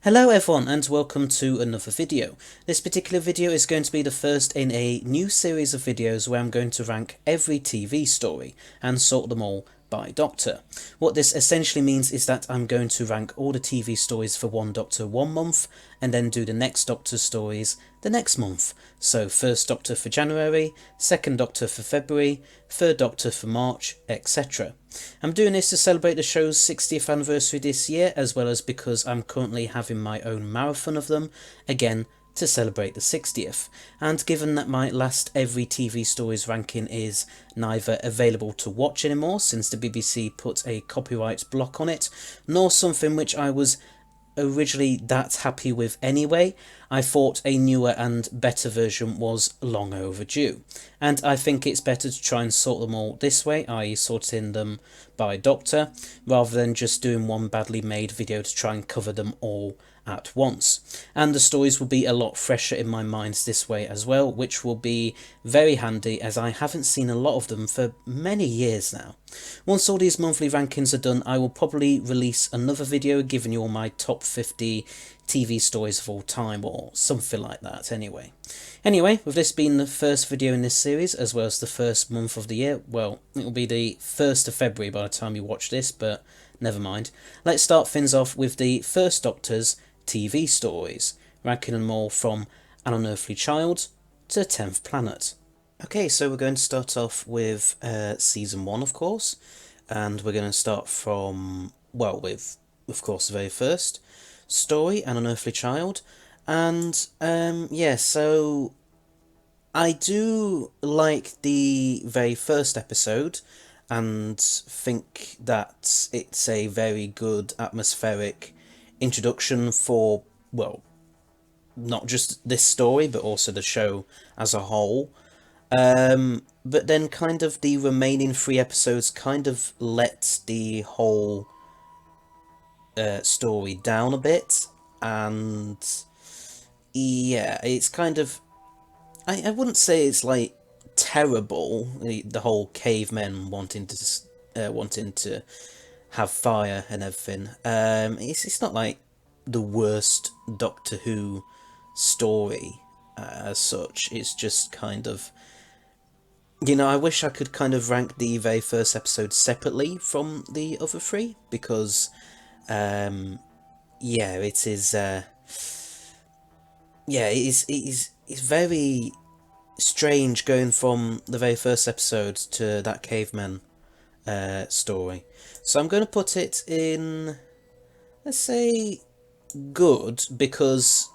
Hello everyone and welcome to another video. This particular video is going to be the first in a new series of videos where I'm going to rank every TV story and sort them all by Doctor. What this essentially means is that I'm going to rank all the TV stories for one Doctor one month and then do the next Doctor stories the next month. So first Doctor for January, second Doctor for February, third Doctor for March, etc. I'm doing this to celebrate the show's 60th anniversary this year, as well as because I'm currently having my own marathon of them, again to celebrate the 60th. And given that my last every TV stories ranking is neither available to watch anymore since the BBC put a copyright block on it, nor something which I was originally that happy with anyway, I thought a newer and better version was long overdue. And I think it's better to try and sort them all this way, i.e. sorting them by Doctor, rather than just doing one badly made video to try and cover them all at once. And the stories will be a lot fresher in my mind this way as well, which will be very handy as I haven't seen a lot of them for many years now. Once all these monthly rankings are done, I will probably release another video giving you all my top 50 TV stories of all time or something like that anyway. Anyway, with this being the first video in this series, as well as the first month of the year, well, it will be the 1st of February by the time you watch this, but never mind. Let's start things off with the first Doctor's TV stories, ranking them all from An Unearthly Child to 10th Planet. Okay, so we're going to start off with Season 1, of course, and we're going to start from, well, with, of course, the very first story, An Unearthly Child, and, yeah, so I do like the very first episode, and think that it's a very good atmospheric introduction for, well, not just this story, but also the show as a whole. But then kind of the remaining 3 episodes kind of let the whole story down a bit, and yeah, it's kind of, I wouldn't say it's like terrible, the whole cavemen wanting to have fire and everything. It's not like the worst Doctor Who story as such. It's just kind of, I wish I could kind of rank the very first episode separately from the other 3, because yeah, it is it's very strange going from the very first episode to that caveman story. So I'm going to put it in, let's say, good, because,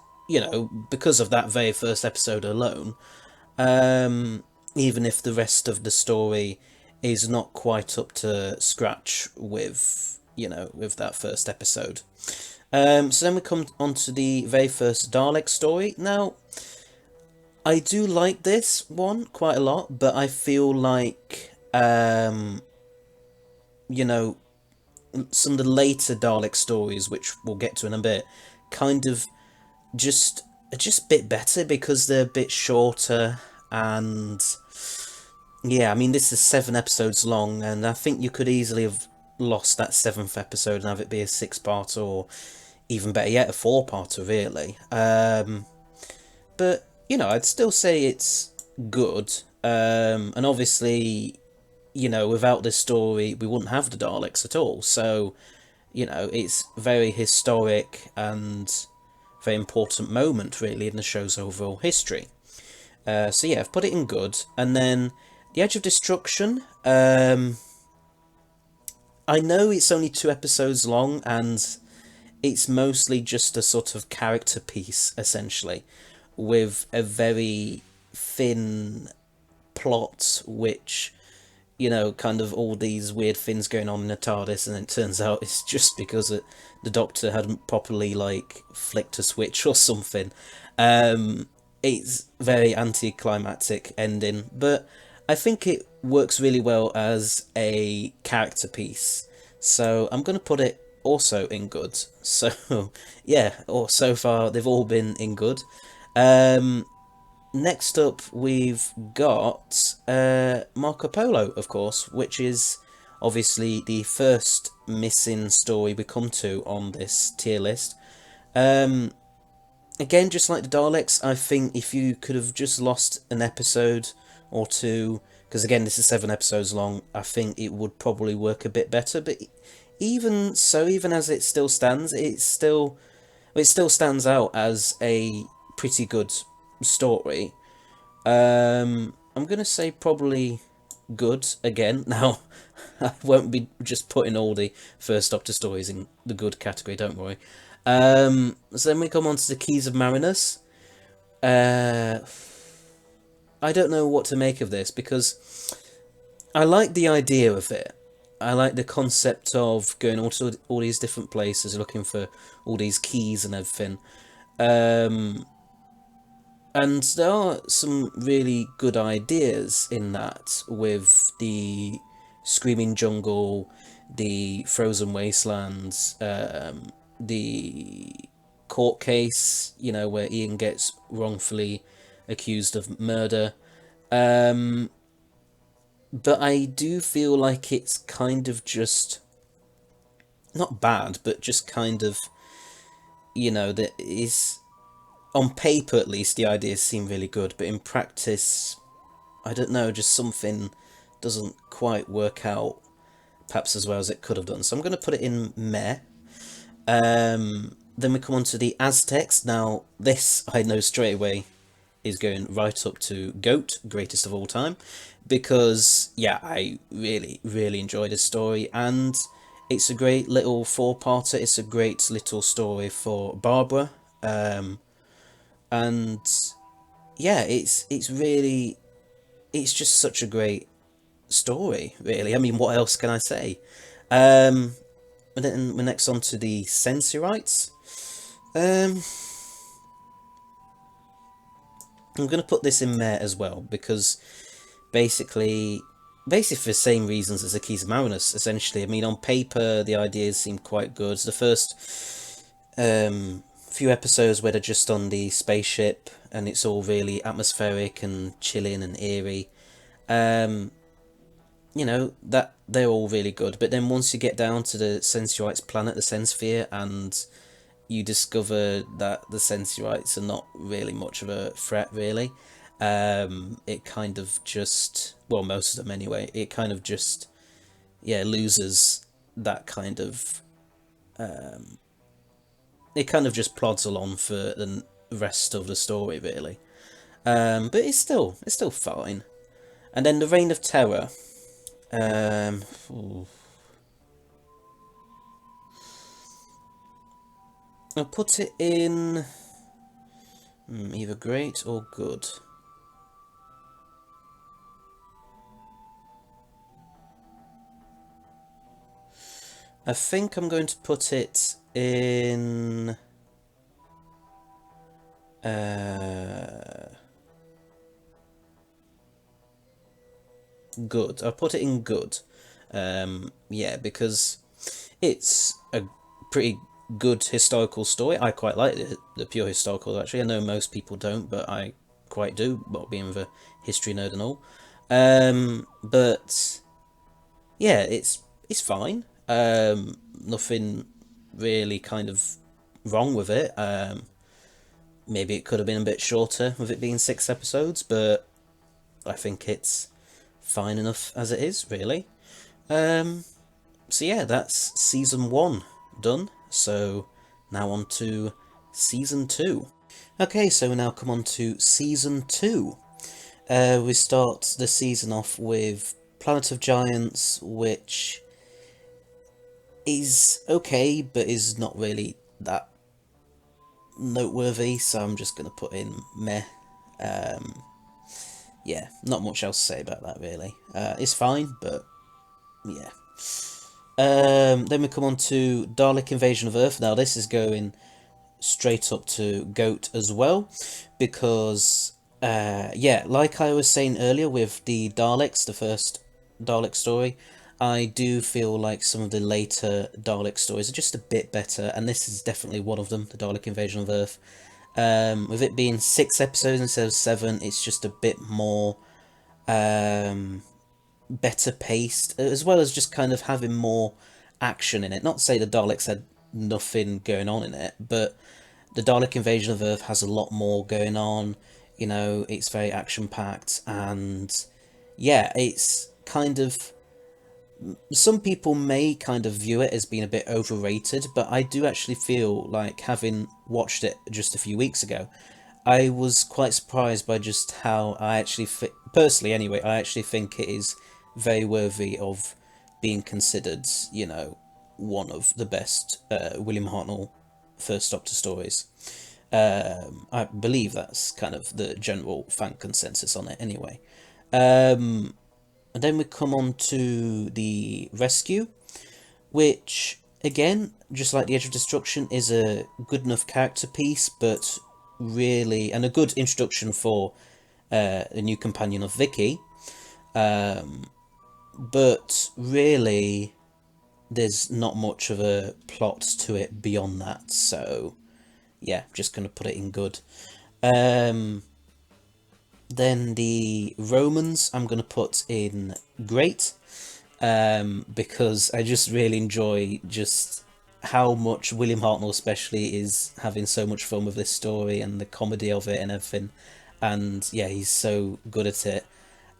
because of that very first episode alone, even if the rest of the story is not quite up to scratch with, with that first episode. So then we come on to the very first Dalek story. Now, I do like this one quite a lot, but I feel like, some of the later Dalek stories, which we'll get to in a bit, kind of just a bit better because they're a bit shorter, and yeah, I mean, this is 7 episodes long, and I think you could easily have lost that 7th episode and have it be a 6-part, or even better yet, a 4-parter, really. But, I'd still say it's good, and obviously, without this story, we wouldn't have the Daleks at all, so, it's very historic and very important moment, really, in the show's overall history. So yeah, I've put it in good, and then The Edge of Destruction, I know it's only 2 episodes long, and it's mostly just a sort of character piece, essentially, with a very thin plot, which, kind of all these weird things going on in the TARDIS, and it turns out it's just because the Doctor hadn't properly, flicked a switch or something. It's very anticlimactic ending, but I think it works really well as a character piece, so I'm going to put it also in good. So yeah, so far they've all been in good. Next up we've got Marco Polo, of course, which is obviously the first missing story we come to on this tier list. Um, Again, just like the Daleks, I think if you could have just lost an episode or two, because again, this is 7 episodes long, I think it would probably work a bit better. But even so, even as it still stands, it still stands out as a pretty good story. I'm gonna say probably good again. Now, I won't be just putting all the First Doctor stories in the good category. Don't worry. So then we come on to the Keys of Marinus. Uh, I don't know what to make of this because I like the idea of it. I like the concept of going to all these different places, looking for all these keys and everything. Um, and there are some really good ideas in that with the Screaming Jungle, the Frozen Wastelands, the court case, where Ian gets wrongfully accused of murder. Um, but I do feel like it's kind of just not bad, but just kind of, that is on paper at least the ideas seem really good, but in practice, I don't know, just something doesn't quite work out perhaps as well as it could have done. So I'm going to put it in meh. Then we come on to the Aztecs. Now, this I know straight away is going right up to GOAT, greatest of all time, because, yeah, I really, really enjoyed this story, and it's a great little four-parter. It's a great little story for Barbara, and yeah, it's just such a great story, really. I mean, what else can I say? And then we're next on to the Sensory Rights. Um, I'm going to put this in there as well because basically for the same reasons as the Keys of Marinus, essentially. I mean, on paper, the ideas seem quite good. The first few episodes where they're just on the spaceship and it's all really atmospheric and chilling and eerie, that they're all really good. But then once you get down to the Sensorites planet, the Sensphere, and you discover that the Sensorites are not really much of a threat, really. It kind of just, well, most of them anyway, it kind of just, yeah, loses that kind of, it kind of just plods along for the rest of the story, really. But it's still fine. And then the Reign of Terror. Ooh. I'll put it in either great or good. I think I'm going to put it in good. I'll put it in good. Yeah, because it's a pretty good historical story. I quite like the pure historical, actually. I know most people don't, but I quite do, well, being the history nerd and all. But yeah, it's fine. Nothing really kind of wrong with it. Maybe it could have been a bit shorter with it being 6 episodes, but I think it's fine enough as it is, really. Um, so yeah, that's season 1 done. So now on to season 2. Okay, so we now come on to season 2. We start the season off with Planet of Giants, which is okay, but is not really that noteworthy, so I'm just going to put in meh. Yeah, not much else to say about that, really. It's fine, but yeah. Then we come on to Dalek Invasion of Earth. Now, this is going straight up to GOAT as well, because, yeah, like I was saying earlier with the Daleks, the first Dalek story, I do feel like some of the later Dalek stories are just a bit better, and this is definitely one of them, the Dalek Invasion of Earth. With it being 6 episodes instead of 7, it's just a bit more better paced, as well as just kind of having more action in it. Not to say the Daleks had nothing going on in it, but the Dalek invasion of Earth has a lot more going on. You know, it's very action packed, and yeah, it's kind of, some people may kind of view it as being a bit overrated, but I do actually feel like, having watched it just a few weeks ago, I was quite surprised by just how I actually, personally anyway, I actually think it is very worthy of being considered, you know, one of the best William Hartnell First Doctor stories. I believe that's kind of the general fan consensus on it anyway. And then we come on to the Rescue, which, again, just like the Edge of Destruction, is a good enough character piece, but really, and a good introduction for a new companion of Vicky. But really, there's not much of a plot to it beyond that, so yeah, just gonna put it in good. Then the Romans, I'm gonna put in great, because I just really enjoy just how much William Hartnell especially is having so much fun with this story and the comedy of it and everything, and yeah, he's so good at it.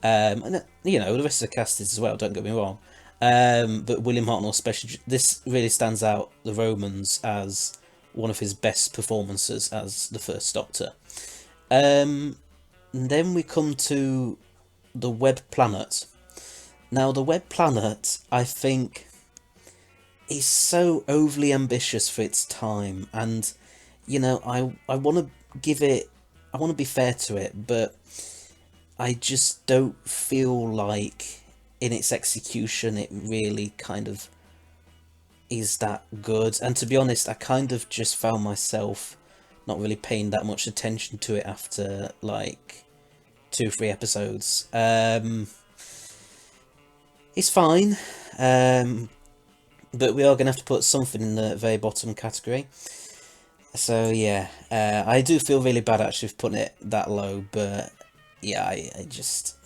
And you know, the rest of the cast is as well, don't get me wrong. But William Hartnell especially, this really stands out, the Romans, as one of his best performances as the First Doctor. And then we come to the Web Planet. Now, the Web Planet, I think, is so overly ambitious for its time, and you know, I want to give it, I want to be fair to it, but I just don't feel like in its execution it really kind of is that good. And to be honest, I kind of just found myself not really paying that much attention to it after like 2 or 3 episodes. It's fine, but we are going to have to put something in the very bottom category. So yeah, I do feel really bad actually for putting it that low, but yeah, I just,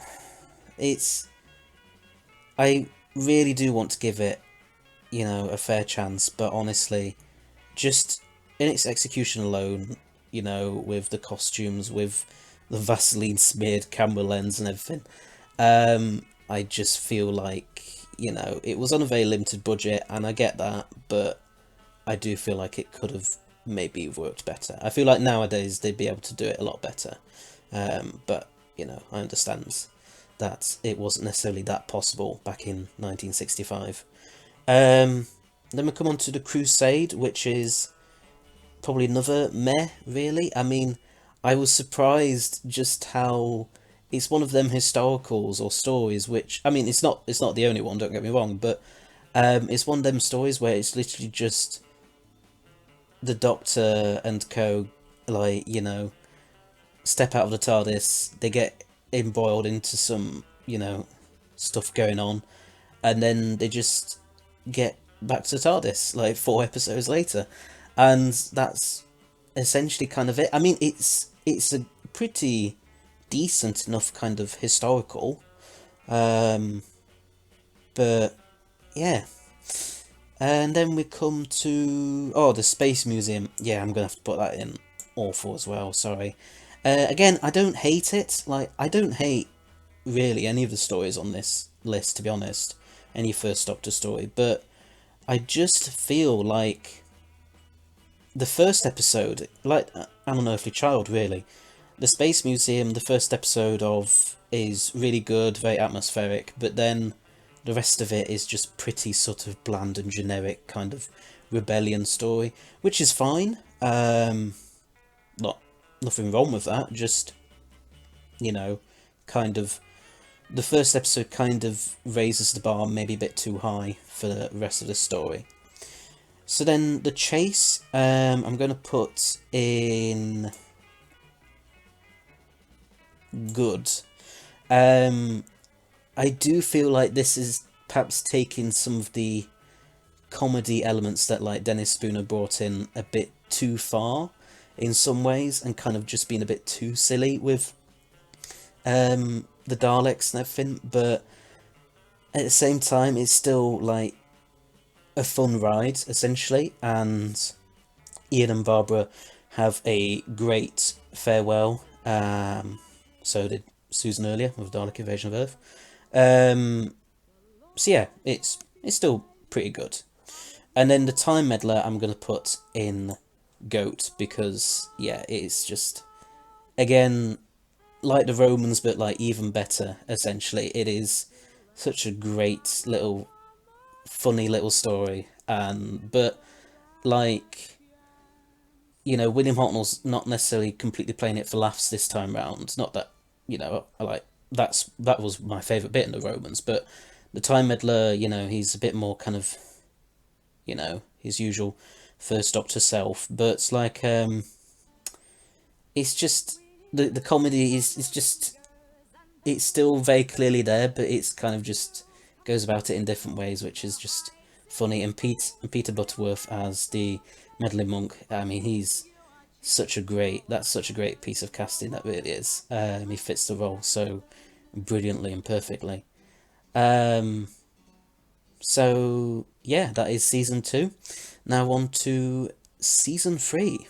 it's, I really do want to give it, you know, a fair chance, but honestly, just in its execution alone, you know, with the costumes, with the Vaseline smeared camera lens and everything, I just feel like, you know, it was on a very limited budget, and I get that, but I do feel like it could have maybe worked better. I feel like nowadays they'd be able to do it a lot better, but, you know, I understand that it wasn't necessarily that possible back in 1965. Then we come on to the Crusade, which is probably another meh, really. I mean, I was surprised just how it's one of them historicals or stories, which, I mean, it's not the only one, don't get me wrong, but it's one of them stories where it's literally just the Doctor and co, like, you know, step out of the TARDIS, they get embroiled into some, you know, stuff going on, and then they just get back to TARDIS like 4 episodes later, and that's essentially kind of it. I mean, it's a pretty decent enough kind of historical, but yeah. And then we come to, oh, the Space Museum. Yeah, I'm gonna have to put that in awful as well, sorry. Again, I don't hate it. Like, I don't hate really any of the stories on this list, to be honest. Any First Doctor story, but I just feel like the first episode, like an Unearthly Child, really. The Space Museum, the first episode of, is really good, very atmospheric, but then the rest of it is just pretty sort of bland and generic kind of rebellion story, which is fine. Not nothing wrong with that. Just, you know, kind of the first episode kind of raises the bar maybe a bit too high for the rest of the story. So then the Chase, I'm going to put in good. I do feel like this is perhaps taking some of the comedy elements that like Dennis Spooner brought in a bit too far in some ways, and kind of just being a bit too silly with the Daleks and everything, but at the same time it's still like a fun ride essentially, and Ian and Barbara have a great farewell. So did Susan earlier with Dalek Invasion of Earth. So yeah, it's still pretty good. And then the Time Meddler I'm going to put in GOAT because, yeah, it's just, again, like the Romans, but like even better, essentially. It is such a great little, funny little story. But, like, William Hartnell's not necessarily completely playing it for laughs this time round. Not that, I like, that was my favourite bit in the Romans, but the Time Meddler, he's a bit more kind of, his usual First Doctor self. But it's like, it's just the comedy is just, it's still very clearly there, but it's kind of just goes about it in different ways, which is just funny. And Peter Butterworth as the meddling monk. I mean, that's such a great piece of casting, that really is. He fits the role so brilliantly and perfectly. So yeah, that is season 2. Now on to season 3.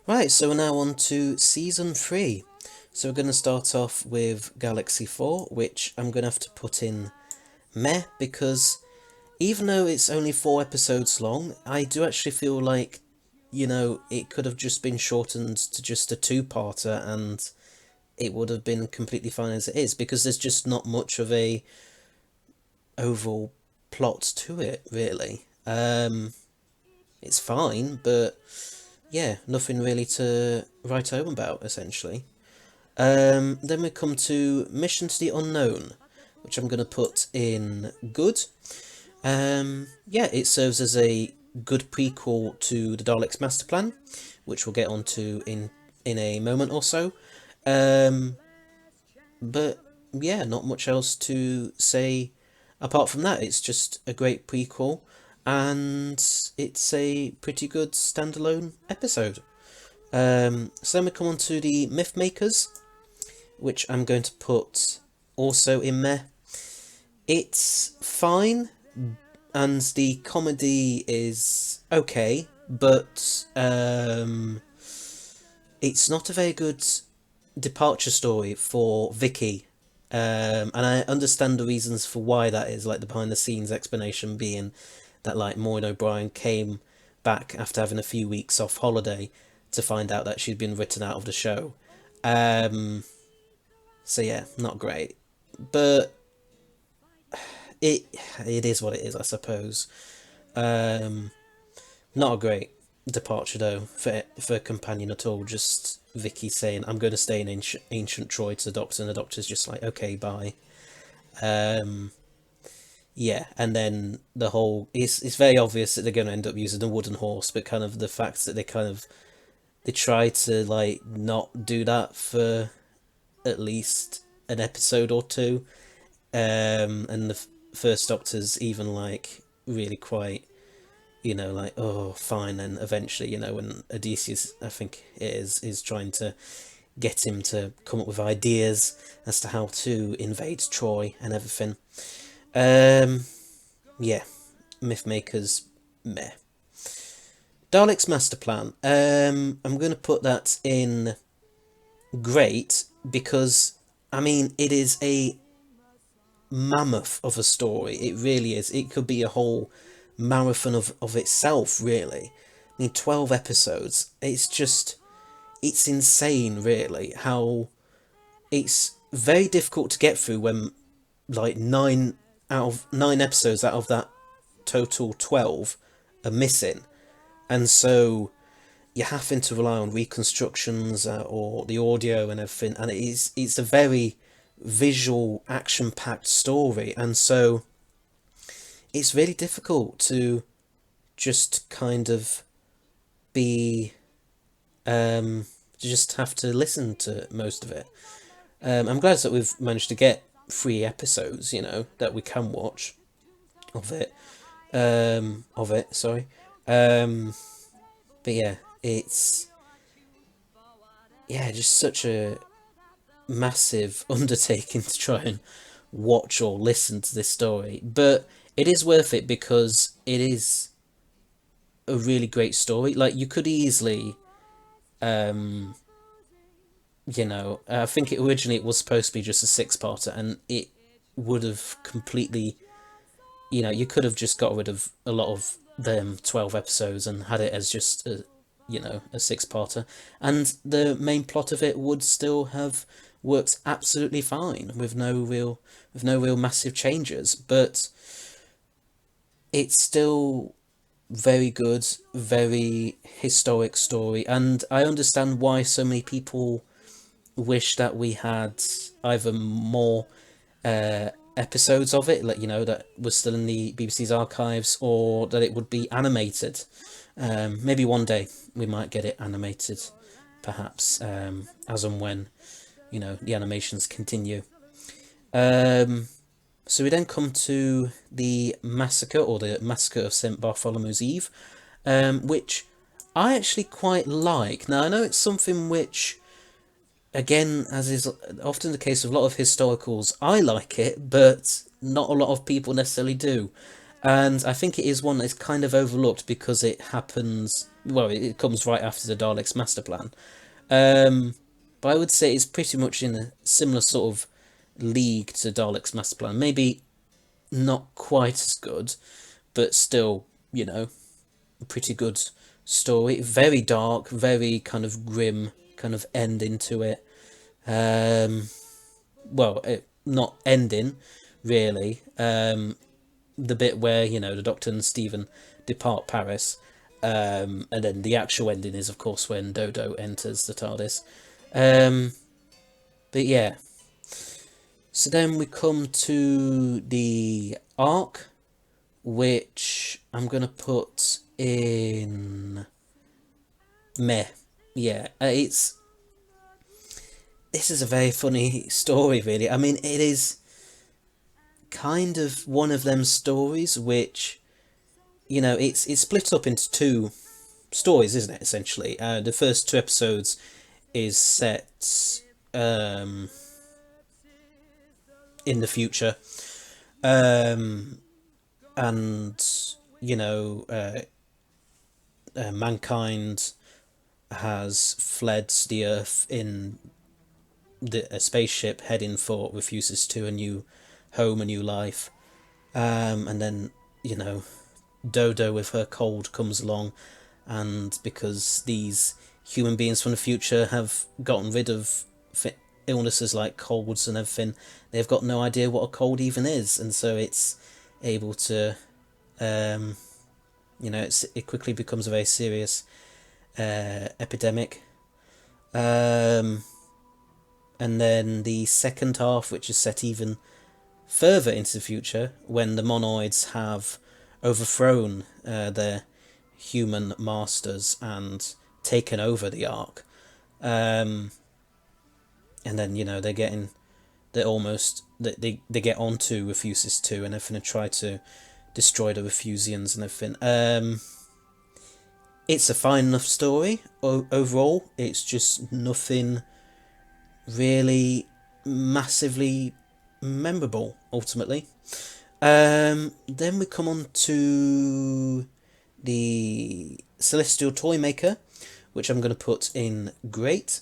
Right, so we're now on to season 3. So we're going to start off with Galaxy 4, which I'm going to have to put in meh, because even though it's only 4 episodes long, I do actually feel like, it could have just been shortened to just a 2-parter and it would have been completely fine as it is, because there's just not much of a overall plot to it, really. It's fine, but yeah, nothing really to write home about, essentially. Then we come to Mission to the Unknown, which I'm going to put in good. Yeah, it serves as a good prequel to the Daleks' master plan, which we'll get onto in a moment or so. But yeah, not much else to say apart from that. It's just a great prequel, and it's a pretty good standalone episode. So then we come on to the Myth Makers, which I'm going to put also in meh. It's fine, and the comedy is okay, but it's not a very good departure story for Vicky. And I understand the reasons for why that is, like the behind the scenes explanation being that like Maureen O'Brien came back after having a few weeks off holiday to find out that she'd been written out of the show. So yeah, not great. But it it is what it is, I suppose. Um, Not a great departure though for a companion at all. Just Vicky saying, "I'm going to stay in ancient Troy" to the Doctor, and the Doctor's just like, "Okay, bye." Yeah, and then the whole it's very obvious that they're going to end up using the wooden horse, but kind of the fact that they try to like not do that for at least an episode or two, and the first Doctor's even like really quite, like, oh, fine. And eventually, when Odysseus, I think it is trying to get him to come up with ideas as to how to invade Troy and everything. Yeah, Mythmakers, meh. Dalek's Master Plan. I'm going to put that in great because, I mean, it is a mammoth of a story. It really is. It could be a whole marathon of itself, really. I mean, 12 episodes. It's insane, really, how it's very difficult to get through when, like, 9 episodes out of that total 12 are missing. And so you're having to rely on reconstructions or the audio and everything. And it's a very visual, action-packed story. And so it's really difficult to just kind of be just have to listen to most of it. I'm glad that we've managed to get 3 episodes, that we can watch of it. Sorry. But yeah, it's just such a massive undertaking to try and watch or listen to this story, but it is worth it because it is a really great story. Like, you could easily I think originally it was supposed to be just a six-parter, and it would have completely, you could have just got rid of a lot of them 12 episodes and had it as just a six-parter, and the main plot of it would still have worked absolutely fine with no real massive changes, but it's still very good, very historic story, and I understand why so many people wish that we had either more episodes of it, like that was still in the BBC's archives, or that it would be animated. Maybe one day we might get it animated, perhaps, as and when the animations continue. So we then come to the massacre, or the massacre of St. Bartholomew's Eve, which I actually quite like. Now I know it's something which, again, as is often the case with a lot of historicals, I like it, but not a lot of people necessarily do. And I think it is one that's kind of overlooked because it happens, well, it comes right after the Daleks' master plan. But I would say it's pretty much in a similar sort of league to Daleks' master plan. Maybe not quite as good, but still, a pretty good story. Very dark, very kind of grim kind of ending to it. Not ending, really. The bit where, the Doctor and Stephen depart Paris. And then the actual ending is, of course, when Dodo enters the TARDIS. But yeah. So then we come to the Ark, which I'm going to put in meh. Yeah, this is a very funny story, really. I mean, it is kind of one of them stories which, it's split up into two stories, isn't it, essentially? The first two episodes is set in the future, and mankind has fled the Earth in a spaceship heading for refuses to a new home, a new life, and then Dodo with her cold comes along, and because these human beings from the future have gotten rid of illnesses like colds and everything, they've got no idea what a cold even is, and so it's able to it quickly becomes a very serious epidemic. And then the second half, which is set even further into the future, when the monoids have overthrown their human masters and taken over the Ark. And then, they get onto Refuses 2 and everything, and try to destroy the Refusians and everything. It's a fine enough story overall. It's just nothing really massively memorable, ultimately. Then we come on to the Celestial Toymaker, which I'm going to put in great.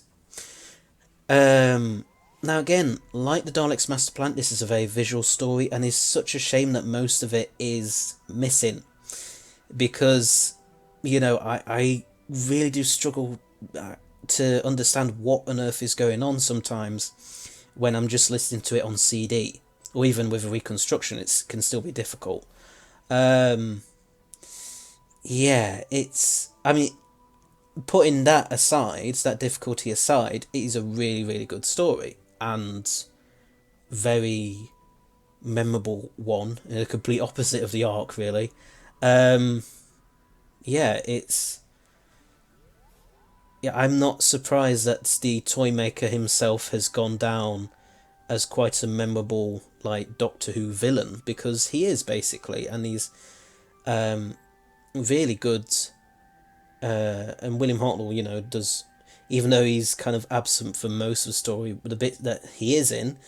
Now again, like the Daleks' Master Plan, this is a very visual story, and it's such a shame that most of it is missing, because I really do struggle to understand what on earth is going on sometimes when I'm just listening to it on CD, or even with a reconstruction. It can still be difficult. Putting that aside, that difficulty aside, it is a really, really good story, and very memorable one, in a complete opposite of the Ark, really. I'm not surprised that the Toymaker himself has gone down as quite a memorable, Doctor Who villain, because he is, basically, and he's really good. And William Hartnell, does, even though he's kind of absent for most of the story, but the bit that he is in,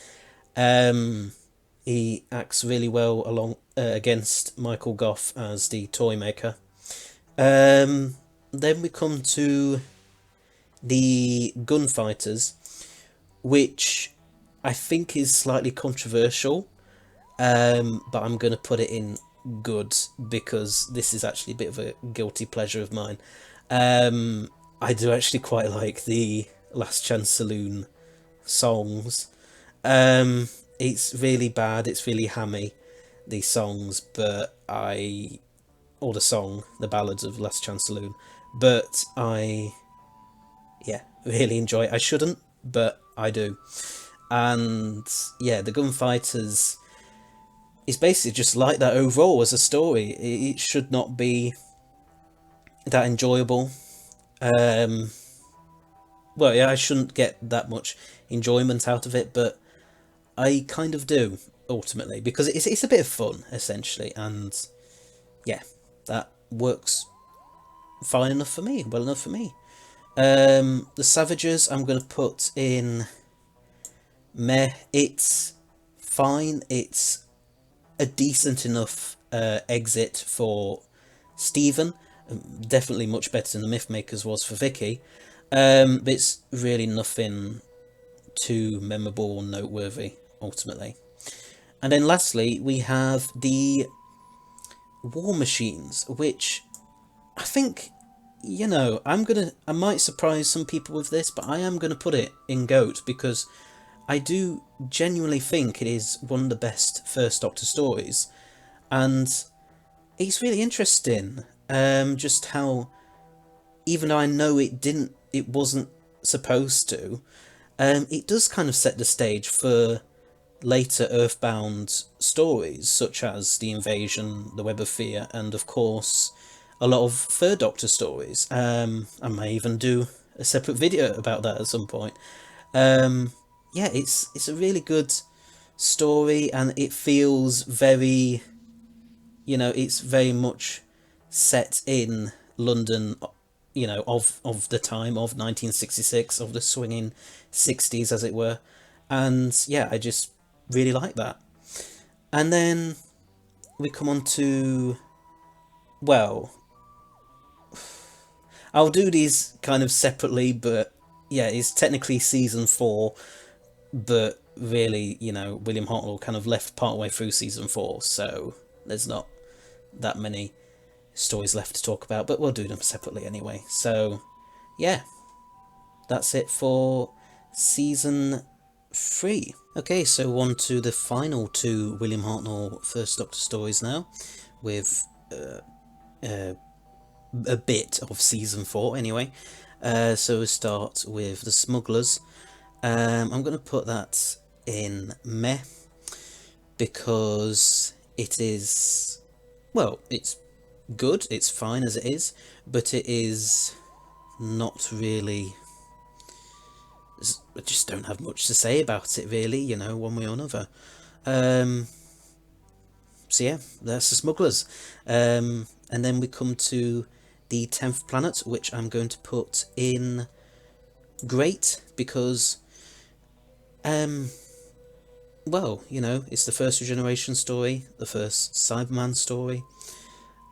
he acts really well along against Michael Gough as the Toymaker. Then we come to the gunfighters, which I think is slightly controversial, but I'm going to put it in good because this is actually a bit of a guilty pleasure of mine. I do actually quite like the Last Chance Saloon songs. It's really bad, it's really hammy, these songs, but or the song, the ballads of Last Chance Saloon, but yeah, really enjoy it. I shouldn't, but I do. And yeah, the gunfighters is basically just like that overall as a story. It should not be that enjoyable. Um, well, yeah, I shouldn't get that much enjoyment out of it, but I kind of do ultimately because it's a bit of fun essentially, and yeah, that works fine enough for me, well enough for me. The Savages, I'm going to put in meh. It's fine. It's a decent enough exit for Stephen. Definitely much better than the Mythmakers was for Vicky. But it's really nothing too memorable or noteworthy, ultimately. And then lastly, we have the War Machines, which I think, I might surprise some people with this, but I am gonna put it in GOAT because I do genuinely think it is one of the best First Doctor stories, and it's really interesting. Just how, even though I know it wasn't supposed to, it does kind of set the stage for later Earthbound stories, such as The Invasion, The Web of Fear, and of course a lot of Third Doctor stories. I may even do a separate video about that at some point. Yeah, it's a really good story, and it feels very, it's very much set in London, of the time of 1966, of the swinging 60s, as it were. And yeah, I just really like that. And then we come on to, well, I'll do these kind of separately, but yeah, it's technically season 4, but really, William Hartnell kind of left partway through season 4, so there's not that many stories left to talk about, but we'll do them separately anyway. So yeah, that's it for season 3. Okay, so on to the final 2 William Hartnell First Doctor stories now, with a bit of season 4 anyway. So we start with The Smugglers. I'm going to put that in meh, because it is, well, it's good, it's fine as it is, but it is not really, I just don't have much to say about it really, one way or another. So yeah, that's The Smugglers. And then we come to the 10th Planet, which I'm going to put in great, because well, it's the first Regeneration story, the first Cyberman story,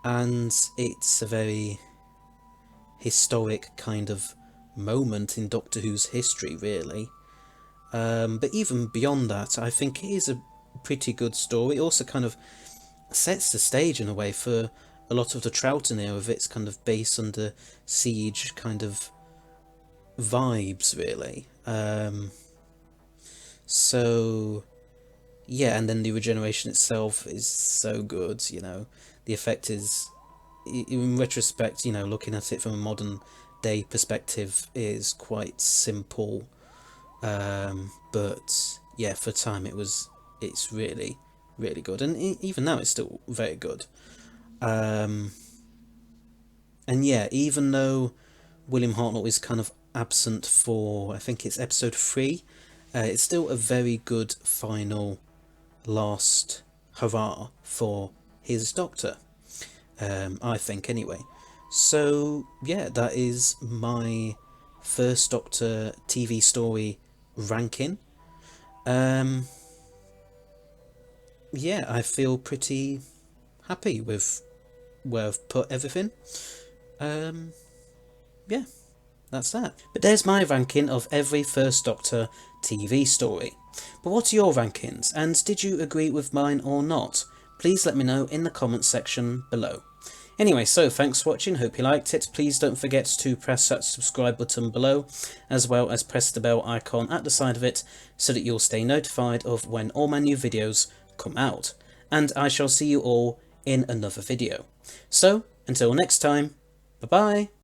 and it's a very historic kind of moment in Doctor Who's history, really. But even beyond that, I think it is a pretty good story. It also kind of sets the stage in a way for a lot of the Troughton era of its kind of base under siege kind of vibes, really. So yeah, and then the regeneration itself is so good, the effect is, in retrospect, looking at it from a modern day perspective, is quite simple, but yeah, for time it's really, really good, and even now it's still very good. And yeah, even though William Hartnell is kind of absent for, I think it's episode 3, it's still a very good final last hurrah for his Doctor, I think anyway. So yeah, that is my First Doctor TV story ranking. Yeah, I feel pretty happy with where I've put everything. Yeah, that's that. But there's my ranking of every First Doctor TV story. But what are your rankings, and did you agree with mine or not? Please let me know in the comments section below. Anyway, so thanks for watching, hope you liked it. Please don't forget to press that subscribe button below, as well as press the bell icon at the side of it, so that you'll stay notified of when all my new videos come out. And I shall see you all in another video. So, until next time, bye bye!